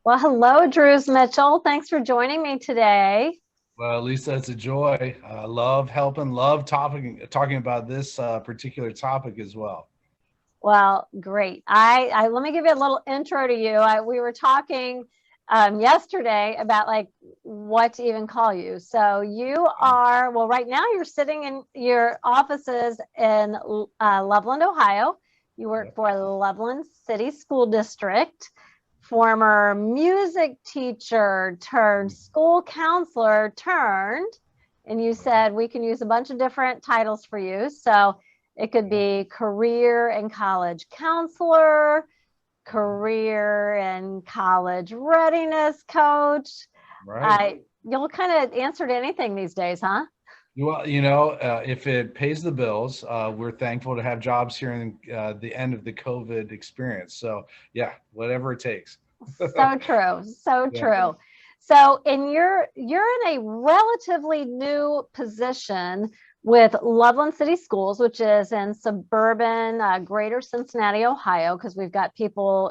Well, hello, Drews Mitchell. Thanks for joining me today. Well, Lisa, it's a joy. Love helping, love talking about this particular topic as well. Well, great. I let me give you a little intro to you. We were talking yesterday about like what to even call you. So you are, well, right now you're sitting in your offices in Loveland, Ohio. You work Yep. for the Loveland City School District, former music teacher turned school counselor turned, and you said we can use a bunch of different titles for you. So it could Yeah. be career and college counselor, career and college readiness coach. Right. You'll kind of answer to anything these days, huh? Well, if it pays the bills, we're thankful to have jobs here in the end of the COVID experience. So, yeah, whatever it takes. So true. So Yeah. true. So, and you're in a relatively new position with Loveland City Schools, which is in suburban greater Cincinnati, Ohio, because we've got people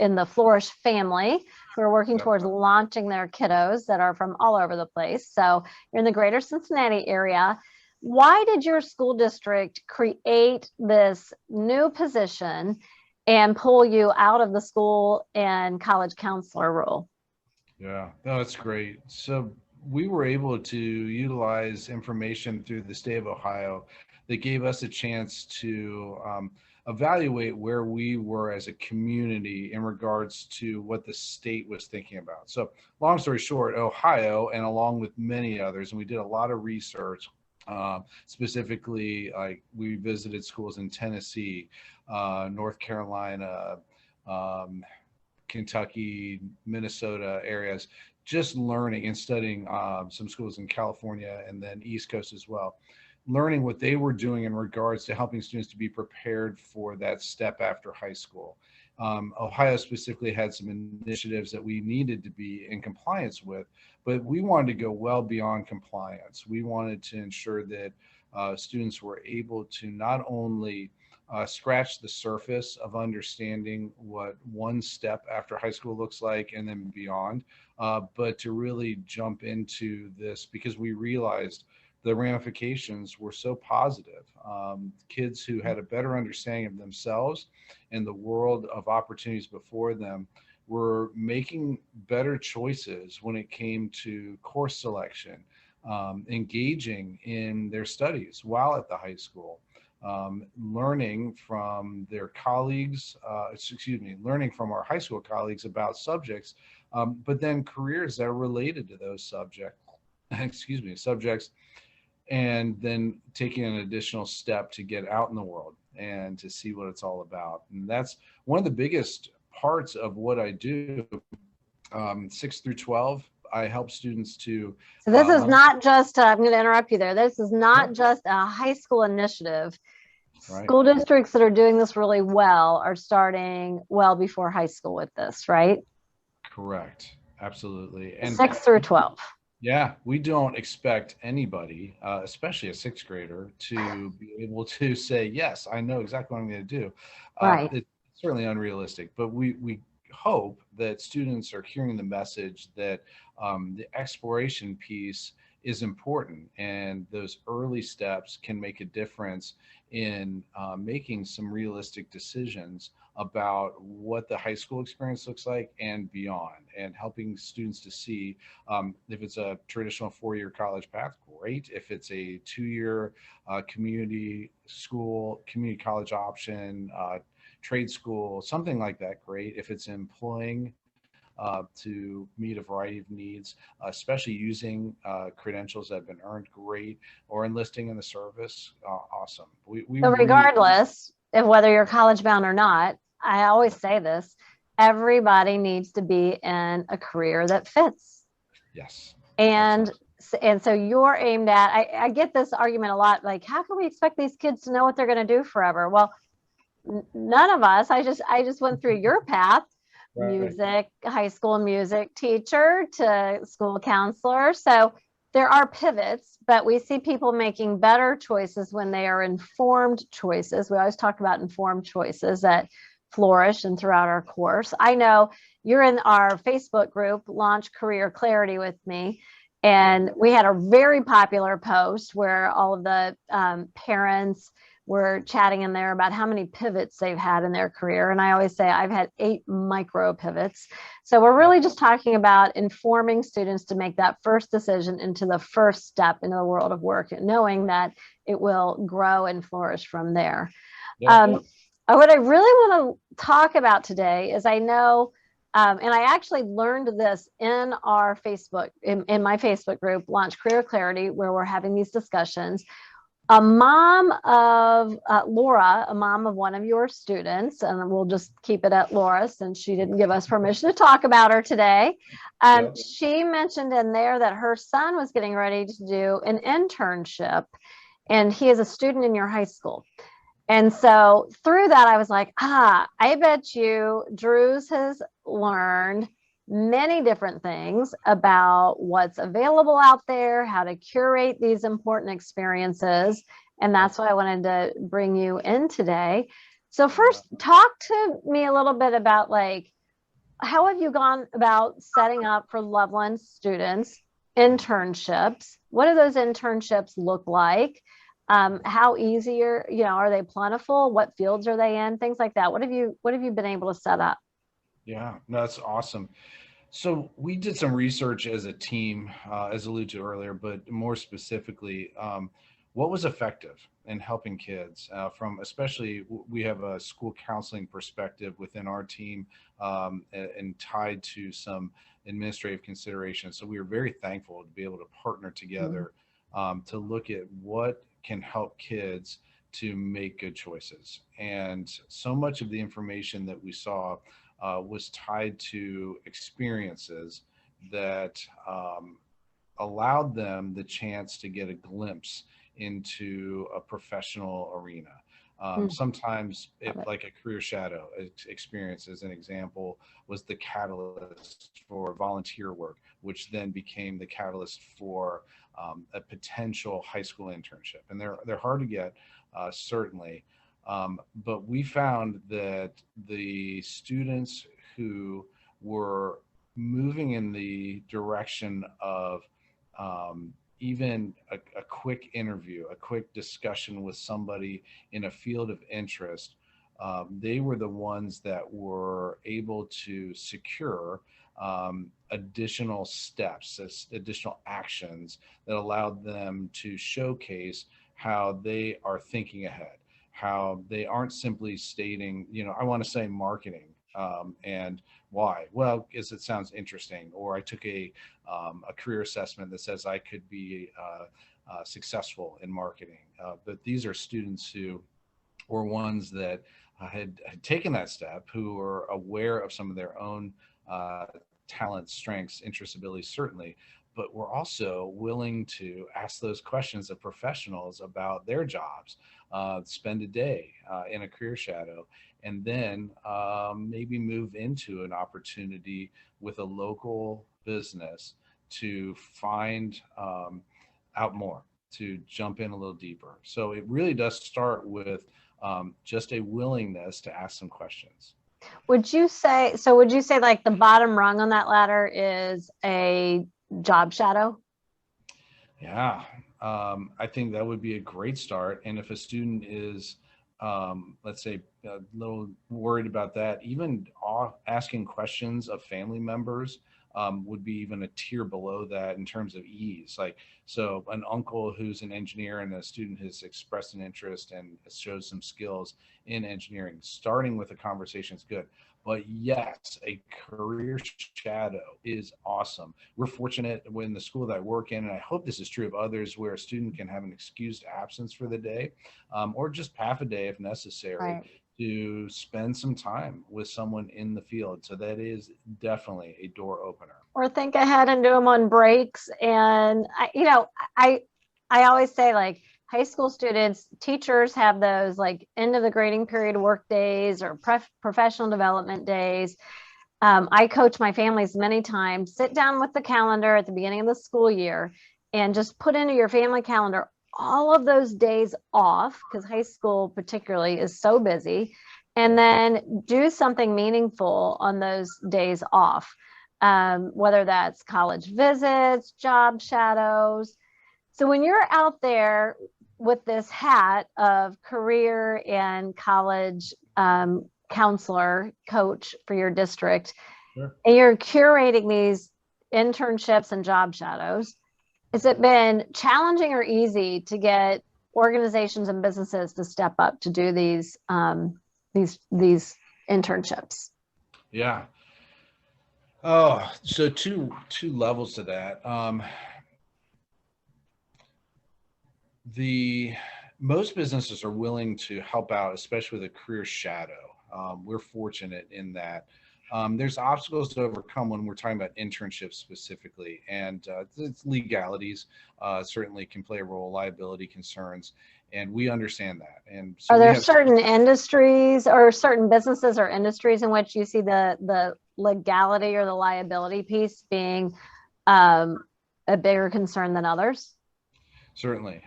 in the Flourish family who are working Yep. towards launching their kiddos that are from all over the place. So, you're in the greater Cincinnati area. Why did your school district create this new position and pull you out of the school and college counselor role? Yeah, no, that's great. So we were able to utilize information through the state of Ohio that gave us a chance to evaluate where we were as a community in regards to what the state was thinking about. So, long story short, Ohio, and along with many others, and we did a lot of research. Specifically, like we visited schools in Tennessee, North Carolina, um, Kentucky, Minnesota areas, just learning and studying some schools in California and then East Coast as well, learning what they were doing in regards to helping students to be prepared for that step after high school. Ohio specifically had some initiatives that we needed to be in compliance with, but we wanted to go well beyond compliance. We wanted to ensure that students were able to not only scratch the surface of understanding what one step after high school looks like and then beyond, but to really jump into this because we realized the ramifications were so positive. Kids who had a better understanding of themselves and the world of opportunities before them were making better choices when it came to course selection, engaging in their studies while at the high school, learning from their colleagues, learning from our high school colleagues about subjects, but then careers that are related to those subjects, subjects, and then taking an additional step to get out in the world and to see what it's all about. And that's one of the biggest parts of what I do. 6 through 12, I help students to So this is level. not just, I'm going to interrupt you there. This is not Yep. just a high school initiative. Right. School districts that are doing this really well are starting well before high school with this, right? Correct. Absolutely. And 6 through 12. yeah, we don't expect anybody, especially a sixth grader, to be able to say, "Yes, I know exactly what I'm going to do." Right. It's certainly unrealistic, but we hope that students are hearing the message that the exploration piece is important, and those early steps can make a difference in making some realistic decisions about what the high school experience looks like and beyond, and helping students to see if it's a traditional 4 year college path, great. If it's a 2 year community school, community college option, trade school, something like that, great. If it's employing to meet a variety of needs, especially using credentials that have been earned, great, or enlisting in the service, awesome. We So really, regardless of whether you're college bound or not, I always say this, everybody needs to be in a career that fits. yes, And absolutely. and so you're aimed at, I get this argument a lot, like, how can we expect these kids to know what they're going to do forever? Well, none of us. I just went through your path: Right. music, high school music teacher to school counselor. So there are pivots, but we see people making better choices when they are informed choices. We always talk about informed choices, that Flourish and throughout our course. I know you're in our Facebook group, Launch Career Clarity with me. And we had a very popular post where all of the parents were chatting in there about how many pivots they've had in their career. And I always say I've had 8 micro pivots. So we're really just talking about informing students to make that first decision into the first step into the world of work, and knowing that it will grow and flourish from there. Yeah. What I really want to talk about today is, I know, and I actually learned this in our Facebook, in my Facebook group, Launch Career Clarity, where we're having these discussions. A mom of Laura, a mom of one of your students, and we'll just keep it at Laura since she didn't give us permission to talk about her today. She mentioned in there that her son was getting ready to do an internship, and he is a student in your high school. And so through that, I was like, I bet you Drew's has learned many different things about what's available out there, how to curate these important experiences. And that's why I wanted to bring you in today. So first, talk to me a little bit about, like, how have you gone about setting up for Loveland students internships? What do those internships look like? How easy are they plentiful? What fields are they in? Things like that. What have you been able to set up? Yeah, no, that's awesome. So we did some research as a team, as alluded to earlier, but more specifically, what was effective in helping kids from, especially we have a school counseling perspective within our team, and tied to some administrative considerations. So we were very thankful to be able to partner together to look at what can help kids to make good choices. And so much of the information that we saw was tied to experiences that allowed them the chance to get a glimpse into a professional arena. Sometimes, like a career shadow experience, as an example, was the catalyst for volunteer work, which then became the catalyst for a potential high school internship. And they're hard to get, certainly. But we found that the students who were moving in the direction of even a quick interview, a quick discussion with somebody in a field of interest, they were the ones that were able to secure additional steps, additional actions that allowed them to showcase how they are thinking ahead, how they aren't simply stating, I want to say marketing, and why? Well, because it sounds interesting, or I took a career assessment that says I could be successful in marketing. But these are students who were ones that had taken that step, who were aware of some of their own talents, strengths, interests, abilities, certainly, but we're also willing to ask those questions of professionals about their jobs, spend a day in a career shadow, and then maybe move into an opportunity with a local business to find out more, to jump in a little deeper. So it really does start with just a willingness to ask some questions. Would you say like the bottom rung on that ladder is a job shadow? Yeah, I think that would be a great start. And if a student is, let's say, a little worried about that, even asking questions of family members would be even a tier below that in terms of ease. Like, so an uncle who's an engineer and a student has expressed an interest and shows some skills in engineering, starting with a conversation is good. But yes, a career shadow is awesome. We're fortunate in the school that I work in, and I hope this is true of others, where a student can have an excused absence for the day, or just half a day if necessary, Right. to spend some time with someone in the field. So that is definitely a door opener. Or think ahead and do them on breaks. And I always say, like, high school students, teachers have those like end of the grading period work days or professional development days. I coach my families many times. Sit down with the calendar at the beginning of the school year and just put into your family calendar all of those days off, because high school particularly is so busy, and then do something meaningful on those days off, whether that's college visits, job shadows. So when you're out there with this hat of career and college counselor, coach for your district, Sure. and you're curating these internships and job shadows, has it been challenging or easy to get organizations and businesses to step up to do these internships? Yeah. Oh, so two levels to that. Most businesses are willing to help out, especially with a career shadow. We're fortunate in that. There's obstacles to overcome when we're talking about internships specifically, and it's legalities certainly can play a role, liability concerns, and we understand that. And so Are we there have certain industries or certain businesses or industries in which you see the legality or the liability piece being a bigger concern than others? certainly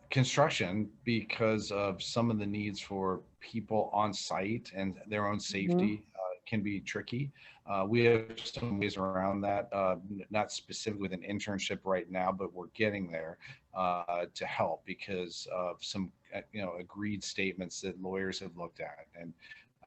construction, because of some of the needs for people on site and their own safety, can be tricky. We have some ways around that, not specific with an internship right now, but we're getting there to help because of some agreed statements that lawyers have looked at. And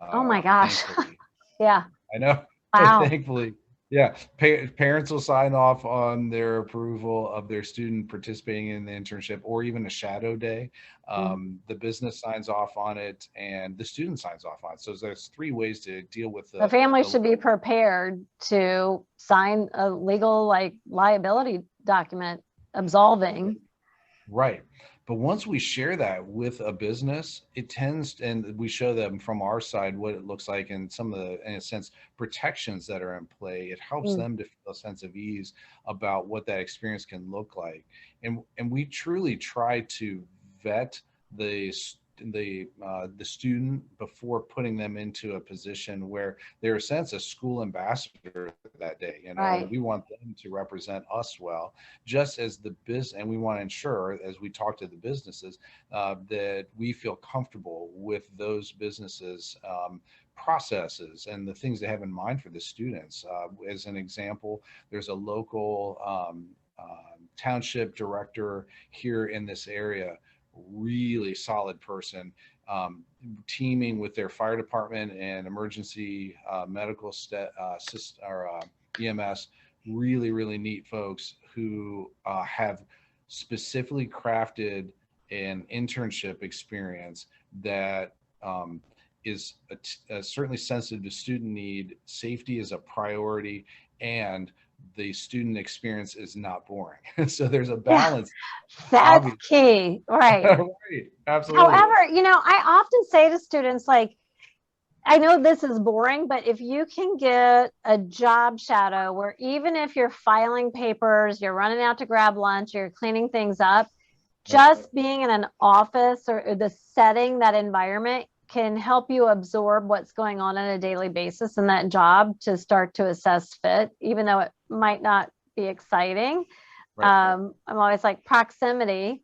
Oh my gosh. thankfully, Yeah. I know, Wow. thankfully, yeah, parents will sign off on their approval of their student participating in the internship or even a shadow day. The business signs off on it and the student signs off on it. So there's three ways to deal with The family should be prepared to sign a legal liability document absolving. Right. But once we share that with a business, it tends, and we show them from our side what it looks like and some of the, in a sense, protections that are in play. It helps them to feel a sense of ease about what that experience can look like. And we truly try to vet the student before putting them into a position where they're a sense a school ambassador that day. Right. We want them to represent us well, just as the business, and we want to ensure as we talk to the businesses that we feel comfortable with those businesses processes and the things they have in mind for the students. As an example, there's a local township director here in this area, really solid person, teaming with their fire department and emergency medical EMS, really neat folks who have specifically crafted an internship experience that is certainly sensitive to student need. Safety is a priority, and the student experience is not boring. So there's a balance. That's obviously. key. Right. Right. Absolutely. However, I often say to students, I know this is boring, but if you can get a job shadow where even if you're filing papers, you're running out to grab lunch, you're cleaning things up, just being in an office or the setting, that environment can help you absorb what's going on a daily basis in that job to start to assess fit, even though it might not be exciting. Right. I'm always like proximity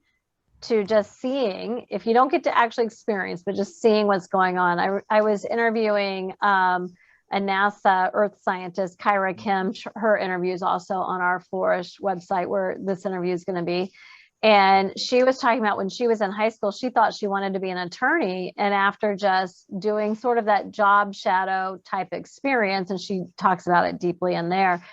to just seeing, if you don't get to actually experience, but just seeing what's going on. I was interviewing a NASA earth scientist, Kyra Kim. Her interview is also on our Flourish website where this interview is going to be. And she was talking about when she was in high school, she thought she wanted to be an attorney. And after just doing sort of that job shadow type experience, and she talks about it deeply in there,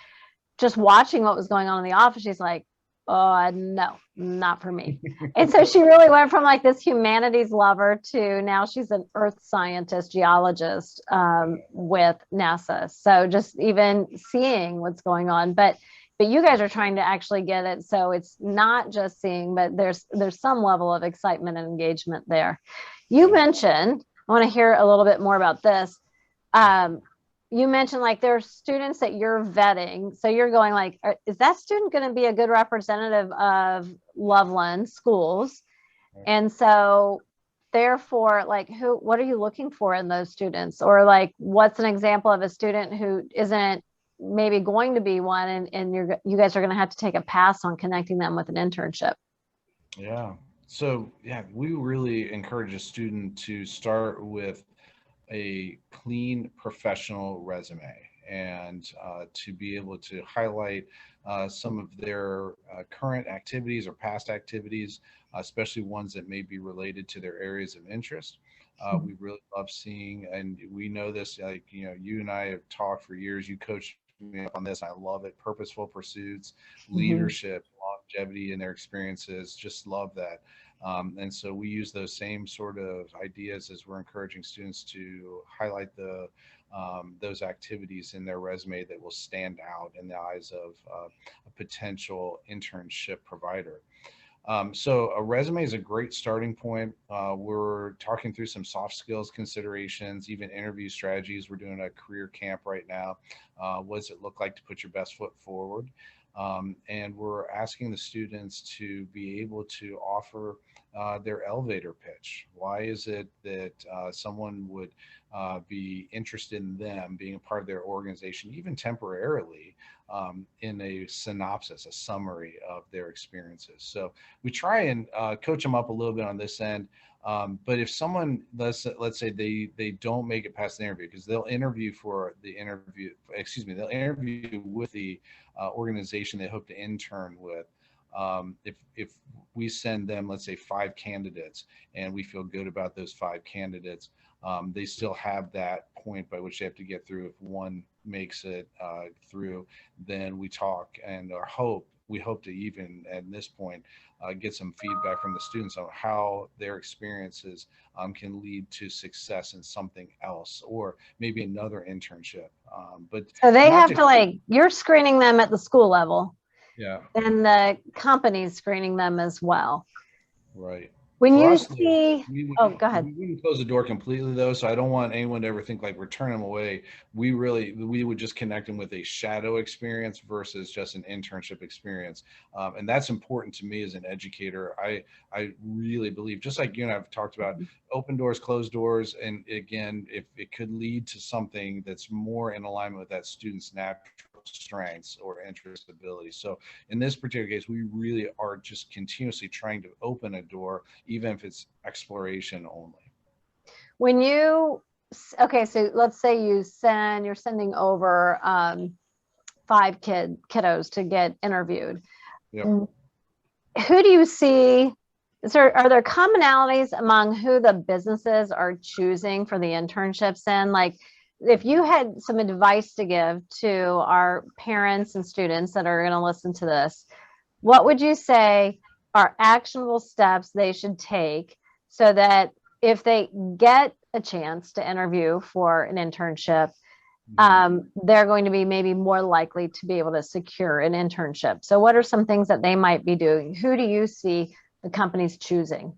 just watching what was going on in the office, she's like, oh, no, not for me. And so she really went from this humanities lover to now she's an earth scientist, geologist with NASA. So just even seeing what's going on. But you guys are trying to actually get it. So it's not just seeing, but there's some level of excitement and engagement there. You mentioned, I want to hear a little bit more about this. You mentioned there are students that you're vetting. So you're going is that student going to be a good representative of Loveland schools? And so therefore, what are you looking for in those students? Or what's an example of a student who isn't maybe going to be one, and you guys are going to have to take a pass on connecting them with an internship? Yeah. So yeah, we really encourage a student to start with a clean professional resume, and to be able to highlight some of their current activities or past activities, especially ones that may be related to their areas of interest. We really love seeing, and we know this, like, you and I have talked for years. You coached me up on this. I love it. Purposeful pursuits, Mhm. leadership, longevity in their experiences. Just love that. And so we use those same sort of ideas as we're encouraging students to highlight those activities in their resume that will stand out in the eyes of a potential internship provider. So a resume is a great starting point. We're talking through some soft skills considerations, even interview strategies. We're doing a career camp right now. What does it look like to put your best foot forward? And we're asking the students to be able to offer their elevator pitch. Why is it that someone would be interested in them being a part of their organization, even temporarily, in a synopsis, a summary of their experiences? So we try and coach them up a little bit on this end. But if someone, let's say they don't make it past the interview, because they'll interview for the interview, excuse me, they'll interview with the organization they hope to intern with. If we send them, let's say, 5 candidates, and we feel good about those 5 candidates, they still have that point by which they have to get through. If one makes it through, then we talk, and we hope to, even at this point, get some feedback from the students on how their experiences can lead to success in something else, or maybe another internship. But So they not have to, to, like, you're screening them at the school level yeah, and the company's screening them as well. right. When For you us, though, see, we oh, go ahead. wouldn't close the door completely, though. So I don't want anyone to ever think like we're turning them away. We would just connect them with a shadow experience versus just an internship experience, and that's important to me as an educator. I really believe, just like you and I've talked about, open doors, closed doors, and again, if it could lead to something that's more in alignment with that student's natural strengths or interest ability. So in this particular case, we really are just continuously trying to open a door, even if it's exploration only. When you, okay, so let's say you're sending over 5 kiddos to get interviewed. Yep. Who do you see? Are there commonalities among who the businesses are choosing for the internships in? Like, if you had some advice to give to our parents and students that are going to listen to this, what would you say are actionable steps they should take so that if they get a chance to interview for an internship, they're going to be maybe more likely to be able to secure an internship? So what are some things that they might be doing? Who do you see the companies choosing?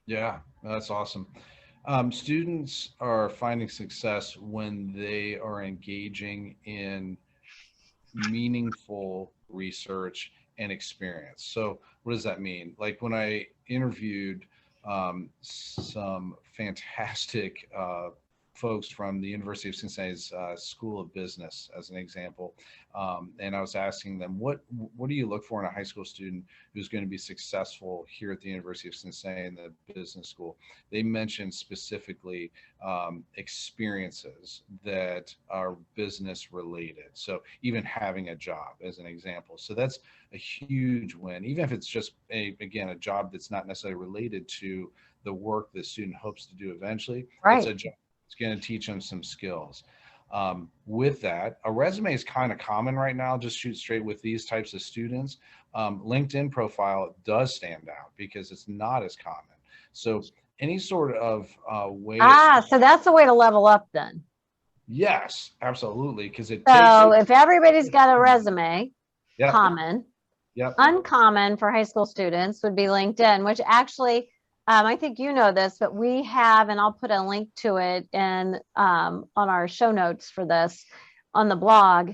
Yeah, that's awesome. Students are finding success when they are engaging in meaningful research and experience. So, what does that mean? Like when I interviewed some fantastic folks from the University of Cincinnati's School of Business, as an example, and I was asking them, what do you look for in a high school student who's going to be successful here at the University of Cincinnati in the business school? They mentioned specifically experiences that are business related. So even having a job, as an example. So that's a huge win, even if it's just again, a job that's not necessarily related to the work the student hopes to do eventually. It's Right. a job. It's going to teach them some skills. With that, a resume is kind of common right now. Just shoot straight with these types of students. LinkedIn profile does stand out because it's not as common. So any sort of way of, So that's the way to level up then. yes, absolutely, because it takes, So if everybody's got a resume, yep, common, yep, uncommon for high school students would be LinkedIn, which actually, I think you know this, but we have, and I'll put a link to it in on our show notes for this on the blog.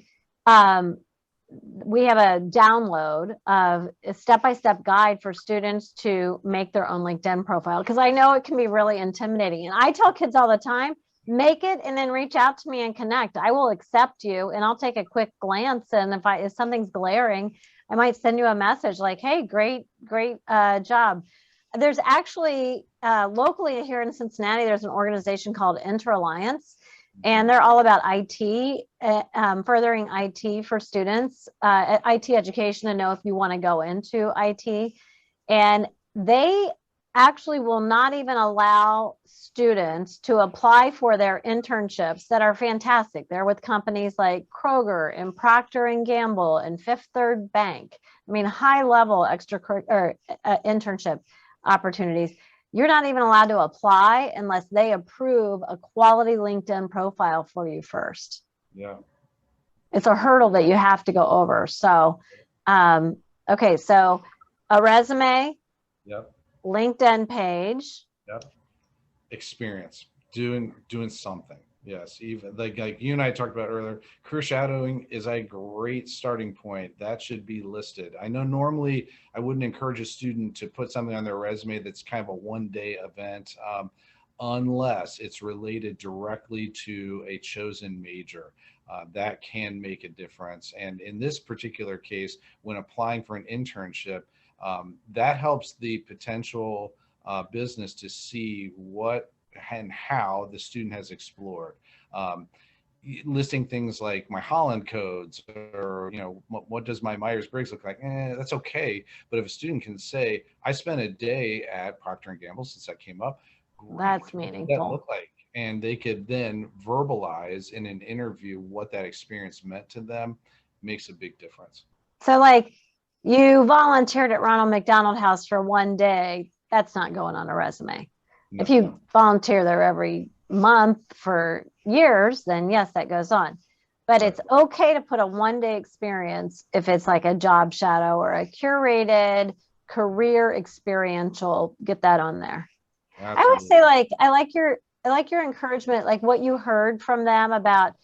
We have a download of a step-by-step guide for students to make their own LinkedIn profile, because I know it can be really intimidating. And I tell kids all the time, make it and then reach out to me and connect. I will accept you and I'll take a quick glance. And if something's glaring, I might send you a message like, hey, great job. There's actually locally here in Cincinnati, there's an organization called Inter-Alliance, and they're all about IT, furthering IT for students, IT education, to know if you want to go into IT. And they actually will not even allow students to apply for their internships that are fantastic. They're with companies like Kroger and Procter and Gamble and Fifth Third Bank. I mean, high level internship opportunities. You're not even allowed to apply unless they approve a quality LinkedIn profile for you first. Yeah. It's a hurdle that you have to go over. So, okay, so a resume, Yep. LinkedIn page. Yep. Experience, doing something. Yes, even like you and I talked about earlier, career shadowing is a great starting point. That should be listed. I know normally I wouldn't encourage a student to put something on their resume that's kind of a one-day event, unless it's related directly to a chosen major. That can make a difference. And in this particular case, when applying for an internship, that helps the potential business to see what and how the student has explored. Listing things like my Holland codes, or what does my Myers-Briggs look like? That's okay. But if a student can say, I spent a day at Procter and Gamble, since that came up, That's meaningful. that look like, and they could then verbalize in an interview what that experience meant to them, makes a big difference. So like, you volunteered at Ronald McDonald House for one day, that's not going on a resume. No. If you volunteer there every month for years, then yes, that goes on. But it's okay to put a one-day experience if it's like a job shadow or a curated career experiential, get that on there. Absolutely. I would say, like, I like your encouragement, like what you heard from them about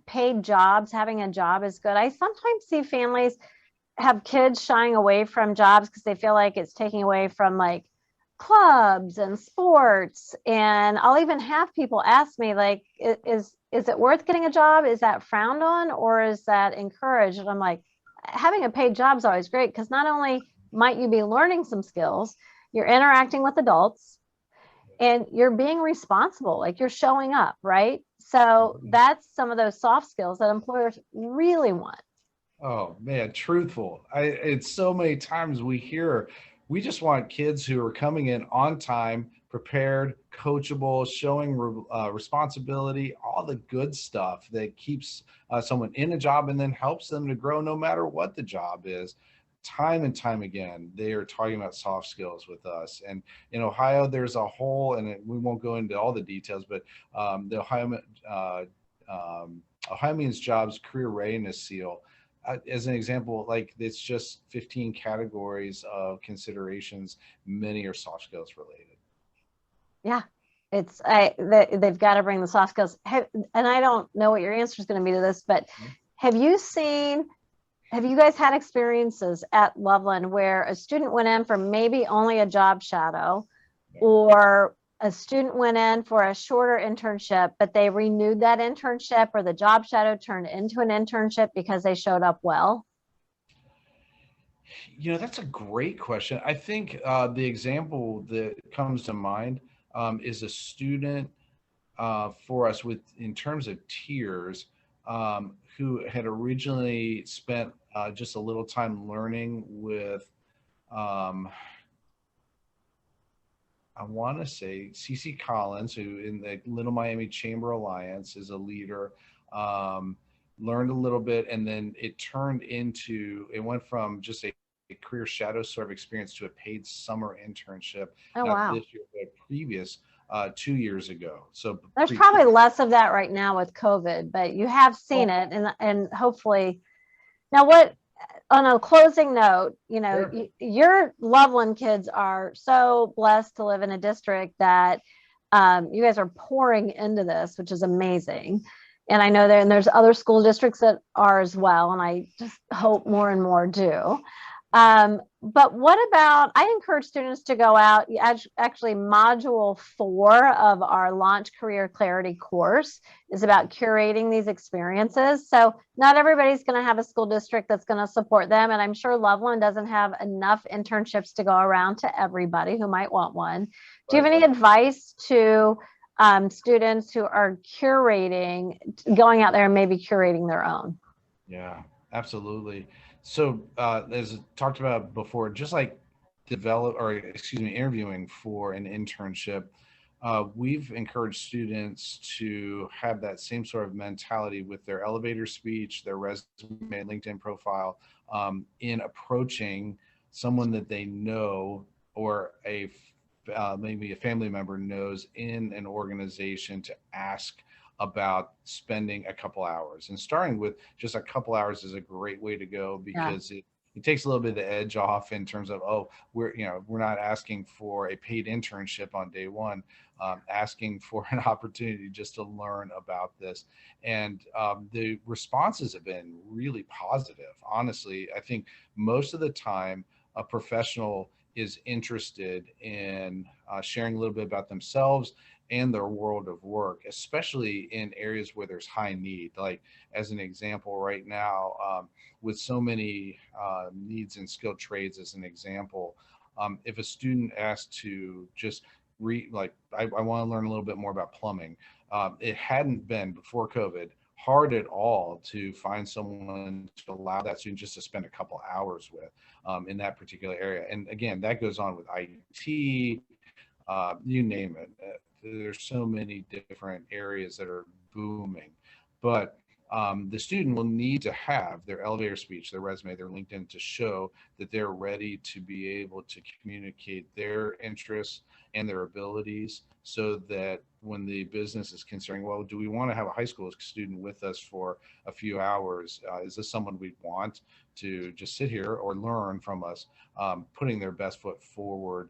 paid jobs. Having a job is good. I sometimes see families have kids shying away from jobs because they feel like it's taking away from like clubs and sports. And I'll even have people ask me, like, is it worth getting a job? Is that frowned on, or is that encouraged? And I'm like, having a paid job is always great, because not only might you be learning some skills, you're interacting with adults and you're being responsible, like you're showing up, right? So that's some of those soft skills that employers really want. Oh man, truthful. It's so many times we hear, we just want kids who are coming in on time, prepared, coachable, showing responsibility, all the good stuff that keeps someone in a job and then helps them to grow no matter what the job is. Time and time again, they are talking about soft skills with us. And in Ohio, there's a whole, and we won't go into all the details, but the Ohio Means Jobs Career Readiness Seal, as an example, like, it's just 15 categories of considerations. Many are soft skills related. Yeah, they've got to bring the soft skills. And I don't know what your answer is going to be to this, but have you guys had experiences at Loveland where a student went in for maybe only a job shadow, or a student went in for a shorter internship, but they renewed that internship, or the job shadow turned into an internship because they showed up well? That's a great question. I think the example that comes to mind is a student for us in terms of tiers, who had originally spent just a little time learning with, I want to say CC Collins, who in the Little Miami Chamber Alliance is a leader, learned a little bit, and then it went from just a career shadow sort of experience to a paid summer internship. Oh, wow. This year, but previous 2 years ago. So there's probably less of that right now with COVID, but you have seen it, and hopefully. Now, on a closing note, sure, your Loveland kids are so blessed to live in a district that you guys are pouring into this, which is amazing. And I know there's other school districts that are as well, and I just hope more and more do. But what about, I encourage students to go out, actually module 4 of our Launch Career Clarity course is about curating these experiences. So not everybody's going to have a school district that's going to support them. And I'm sure Loveland doesn't have enough internships to go around to everybody who might want one. Do you have any advice to students who are curating, going out there and maybe curating their own? Yeah, absolutely. So, as talked about before, just like interviewing for an internship, we've encouraged students to have that same sort of mentality with their elevator speech, their resume, LinkedIn profile, in approaching someone that they know or maybe a family member knows in an organization to ask about spending a couple hours, and starting with just a couple hours is a great way to go, because it takes a little bit of the edge off in terms of, oh, we're not asking for a paid internship on day one, asking for an opportunity just to learn about this. And the responses have been really positive. Honestly, I think most of the time a professional is interested in sharing a little bit about themselves and their world of work, especially in areas where there's high need. Like, as an example, right now, with so many needs in skilled trades, as an example, if a student asks to just I want to learn a little bit more about plumbing, it hadn't been before COVID hard at all to find someone to allow that student just to spend a couple hours with, in that particular area. And again, that goes on with IT, you name it. There's so many different areas that are booming, but the student will need to have their elevator speech, their resume, their LinkedIn to show that they're ready to be able to communicate their interests and their abilities, so that when the business is considering, well, do we want to have a high school student with us for a few hours? Is this someone we want to just sit here or learn from us? Putting their best foot forward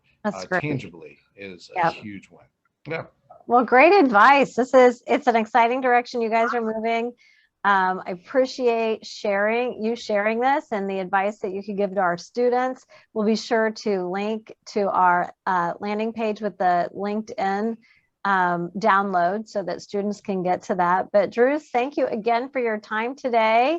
tangibly is a huge win. Yeah. Well, great advice. It's an exciting direction you guys are moving. I appreciate you sharing this and the advice that you could give to our students. We'll be sure to link to our landing page with the LinkedIn download so that students can get to that. But Drew, thank you again for your time today.